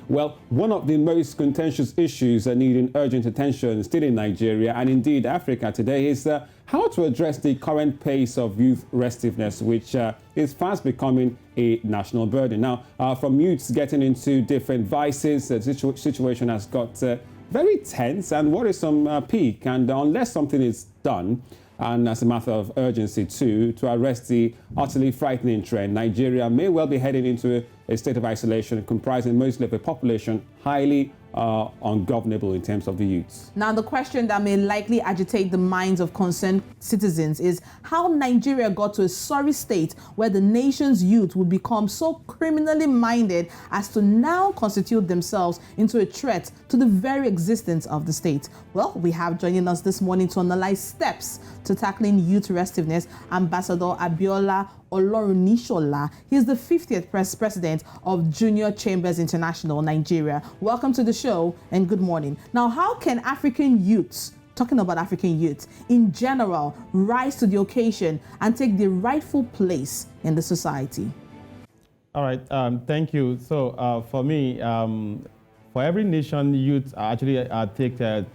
Well, one of the most contentious issues needing urgent attention still in Nigeria and indeed Africa today is how to address the current pace of youth restiveness, which is fast becoming a national burden. Now, from youths getting into different vices, the situation has got very tense and worrisome peak. And unless something is done, and as a matter of urgency too, to arrest the utterly frightening trend, Nigeria may well be heading into a state of isolation comprising mostly of a population highly ungovernable in terms of the youths. Now, the question that may likely agitate the minds of concerned citizens is how Nigeria got to a sorry state where the nation's youth would become so criminally minded as to now constitute themselves into a threat to the very existence of the state. Well, we have joining us this morning to analyze steps to tackling youth restiveness, Ambassador Abiola Olorunishola. He is the 50th president of Junior Chambers International, Nigeria. Welcome to the show and good morning. Now, how can African youths, talking about African youth in general, rise to the occasion and take the rightful place in the society? All right, thank you. So for me, for every nation, youth actually take the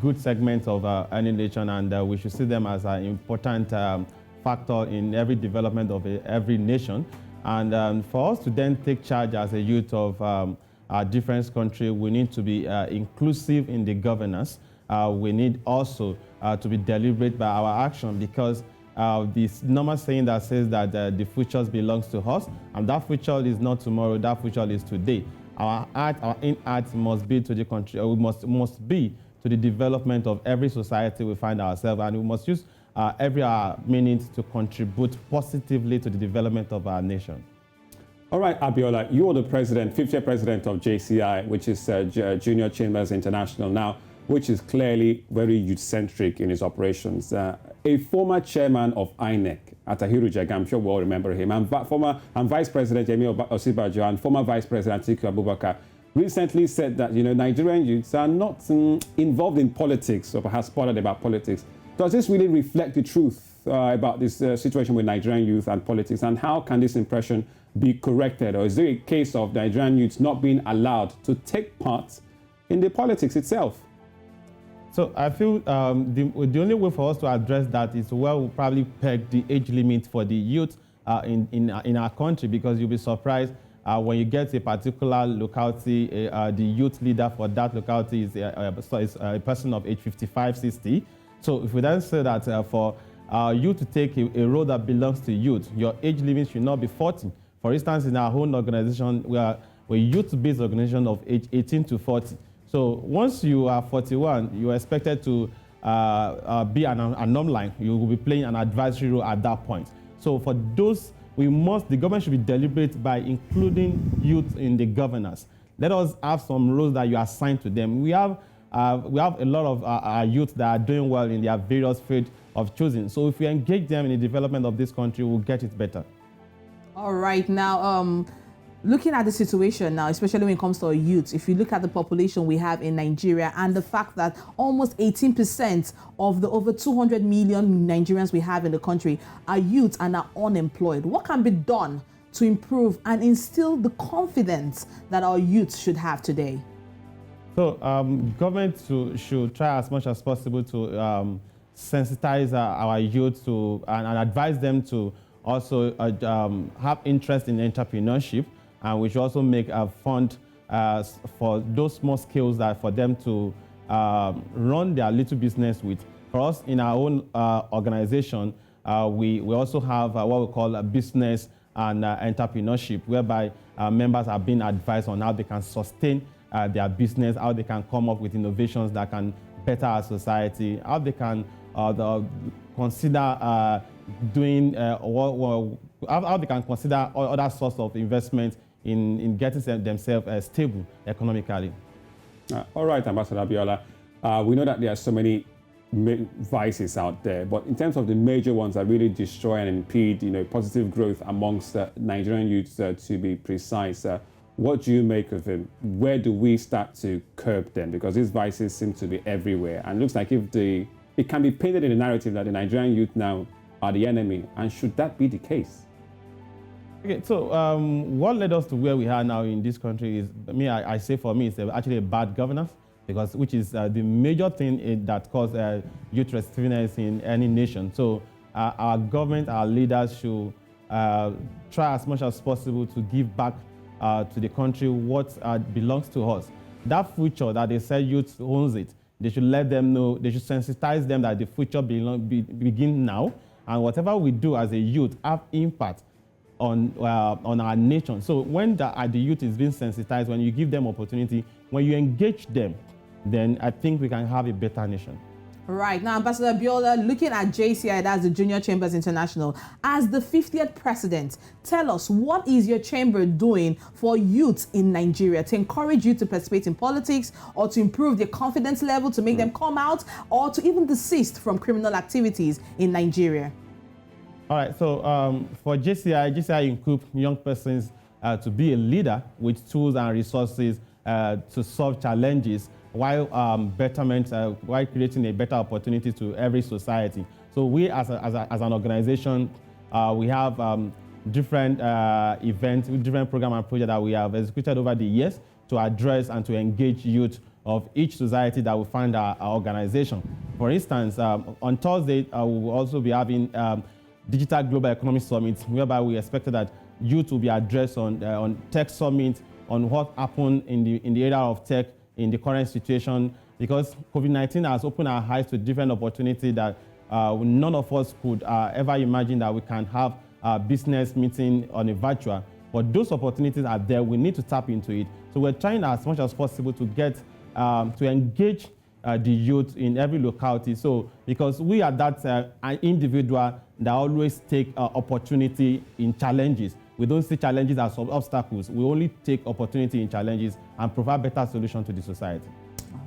good segments of any nation, and we should see them as an important factor in every development of every nation. And for us to then take charge as a youth of our different country, we need to be inclusive in the governance. We need also to be deliberate by our action, because this normal saying that says that the future belongs to us, and that future is not tomorrow, that future is today. Our art, our in art must be to the country, we must be to the development of every society we find ourselves, and we must use every minute to contribute positively to the development of our nation. All right, Abiola, you are the president, 50th president of JCI, which is Junior Chambers International now, which is clearly very youth-centric in its operations. A former chairman of INEC, Atahiru Jega, I'm sure we all remember him, and Vice President Yemi Osibajo and former Vice President Atiku Abubakar recently said that, Nigerian youths are not involved in politics or perhaps bothered about politics. Does this really reflect the truth about this situation with Nigerian youth and politics, and how can this impression be corrected? Or is there a case of Nigerian youths not being allowed to take part in the politics itself? So I feel the only way for us to address that is we'll probably peg the age limit for the youth in our country, because you'll be surprised when you get a particular locality, the youth leader for that locality is a person of age 55, 60. So if we then say that for you to take a role that belongs to youth, your age limit should not be 40. For instance, in our own organization, we're a youth-based organization of age 18 to 40. So once you are 41, you are expected to be an alumni. You will be playing an advisory role at that point. So for those, the government should be deliberate by including youth in the governance. Let us have some roles that you assign to them. We have a lot of our youth that are doing well in their various fields of choosing. So if we engage them in the development of this country, we'll get it better. All right. Now, looking at the situation now, especially when it comes to our youth, if you look at the population we have in Nigeria and the fact that almost 18% of the over 200 million Nigerians we have in the country are youth and are unemployed, what can be done to improve and instill the confidence that our youth should have today? So government should try as much as possible to sensitize our youth and advise them to also have interest in entrepreneurship, and we should also make a fund for those small skills that for them to run their little business with. For us in our own organization, we also have what we call a business and entrepreneurship, whereby members are being advised on how they can sustain their business, how they can come up with innovations that can better our society, how they can consider how they can consider other sources of investment in getting themselves stable economically. All right, Ambassador Abiola. We know that there are so many vices out there, but in terms of the major ones that really destroy and impede, positive growth amongst Nigerian youths, to be precise, what do you make of them? Where do we start to curb them? Because these vices seem to be everywhere, and it looks like it can be painted in a narrative that the Nigerian youth now are the enemy, and should that be the case? Okay, so what led us to where we are now in this country is, I say for me, it's actually a bad governance, because which is the major thing that caused youth restiveness in any nation. So our government, our leaders should try as much as possible to give back to the country what belongs to us. That future that they say youth owns it, they should let them know, they should sensitize them that the future begin now, and whatever we do as a youth have impact on our nation. So when the youth is being sensitized, when you give them opportunity, when you engage them, then I think we can have a better nation. Right. Now, Ambassador Abiola, looking at JCI, that's the Junior Chambers International, as the 50th president, tell us, what is your chamber doing for youth in Nigeria to encourage you to participate in politics, or to improve their confidence level, to make them come out, or to even desist from criminal activities in Nigeria? All right, so for JCI equips young persons to be a leader with tools and resources to solve challenges, while while creating a better opportunity to every society. So we as an organization, we have different events, different program and projects that we have executed over the years to address and to engage youth of each society that will find our organization. For instance, on Thursday, we will also be having Digital Global Economic Summit, whereby we expected that youth will be addressed on tech summit, on what happened in the area of tech in the current situation, because COVID-19 has opened our eyes to different opportunities that none of us could ever imagine that we can have a business meeting on a virtual. But those opportunities are there. We need to tap into it. So we're trying as much as possible to get to engage the youth in every locality. So because we are that an individual that always take opportunity in challenges. We don't see challenges as obstacles. We only take opportunity in challenges and provide better solutions to the society.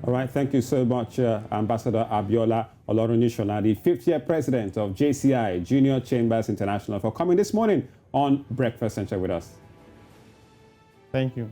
All right, thank you so much, Ambassador Abiola Olorunishola, the 50th president of JCI, Junior Chambers International, for coming this morning on Breakfast Central with us. Thank you.